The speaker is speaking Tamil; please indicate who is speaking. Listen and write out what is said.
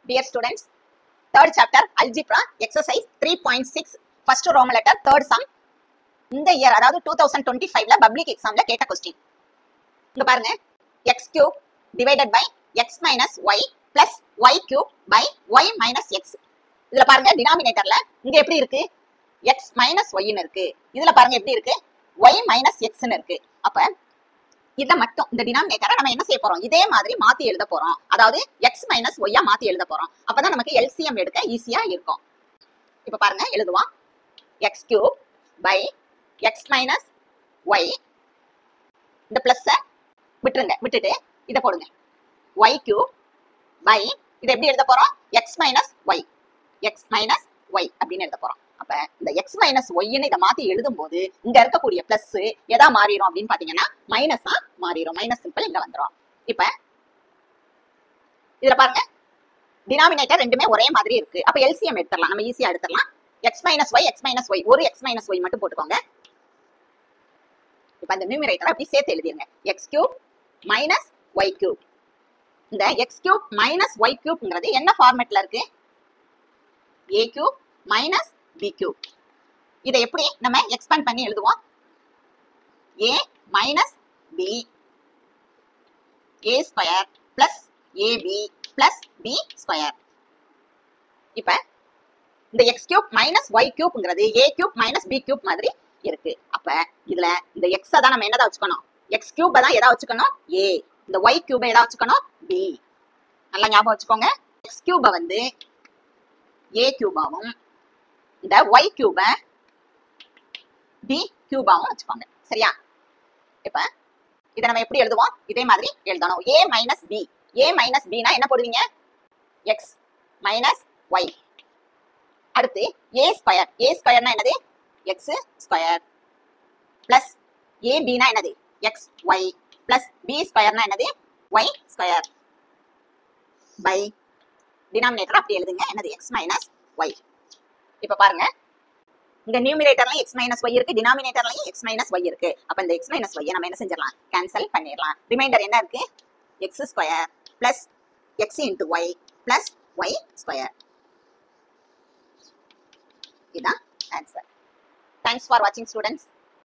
Speaker 1: Dear students, third chapter algebra exercise 3.6 first Roman letter third sum இந்த இயர் அதாவது 2025ல பப்ளிக் எக்ஸாம்ல கேட்ட கொஸ்டின். இங்க பாருங்க, x cube divided by x minus y plus y cube by y minus x. இதுல பாருங்க டினாமினேட்டர்ல இங்க எப்படி இருக்கு, x minus y ன்னு இருக்கு. இதுல பாருங்க எப்படி இருக்கு, y minus x ன்னு இருக்கு. அப்ப இத மட்டும் இந்த டினாமினேட்டரை நம்ம என்ன செய்ய போறோம், இதே மாதிரி மாத்தி எழுத போறோம். அதாவது x minus y மாத்தி எழுத போறோம். அப்பதான் நமக்கு LCM எடுக்க ஈஸியா இருக்கும். இப்ப பாருங்க எழுதுவோம், x cube by x minus y, இந்த பிளஸ் விட்டுட்டு இத போடுங்க, y cube by இத எப்படி எழுத போறோம், x minus y அப்படின்னு எழுத போறோம். அப்ப இந்த x minus y ன்னு இத மாத்தி எழுதும் போது இங்க இருக்கக்கூடிய பிளஸ் எதா மாறிடும் அப்படின்னு பாத்தீங்கன்னா மைனஸா மாறிடும். மைனஸ் சிம்பிள் இங்க வந்துடும். இப்ப இதுல பாருங்க டினாமினேட்டர் ரெண்டுமே ஒரே மாதிரி இருக்கு. அப்ப LCM எடுத்துடலாம், நம்ம ஈஸியா எடுத்துடலாம். x minus y ஒரு x minus y மட்டும் போட்டுக்கோங்க. இப்ப இந்த நியூமரேட்டரை அப்படி சேர்த்து எழுதிருங்க, x cube minus y cube. இந்த x cube minus y cubeங்கிறது என்ன ஃபார்மேட்ல இருக்கு, a cube minus b cube. இதை எப்படி நம்ம எக்ஸ்பேண்ட் பண்ணி எழுதுவோம், a minus b a square plus ab plus b square. இப்ப இந்த x cube minus y cubeங்கிறது a cube minus b cube மாதிரி இருக்கு. அப்ப இதுல இந்த x தான் நம்ம என்னதா வச்சுக்கணும், x cube தான் எதா வச்சுக்கணும் a, இந்த y cube எதா வச்சுக்கணும் b. நல்லா ஞாபகம் வச்சுக்கோங்க, x cube வந்து a cube-ஆவும் இந்த y cube b cube-ஆவும் வச்சுக்கோங்க. சரியா? இப்ப இதை நம்ம எப்படி எழுதுவோம், இதே மாதிரி எழுதணும், a minus b. a minus b னா என்ன போடுவீங்க, x minus y. அடுத்து a ஸ்கொயர், a ஸ்கொயர்னா என்னது, x ஸ்கொயர் பிளஸ் ab னா என்னது, x y பிளஸ் b ஸ்கொயர்னா என்னது, y ஸ்கொயர் பை டினாமினேட்டர் அப்படி எழுதுங்க, என்னது x minus y. இப்ப பாருங்க இந்த நியூமரேட்டர்லயும் x minus y இருக்கு, டினாமினேட்டர்லயும் x minus y இருக்கு. அப்ப இந்த x minus y நம்ம என்ன செஞ்சிடலாம், கேன்சல் பண்ணிடலாம். ரிமைண்டர் என்ன இருக்கு, x square plus x into y plus y square. இதுதான் ஆன்சர். தேங்க்ஸ் ஃபார் வாட்சிங் ஸ்டூடெண்ட்ஸ்.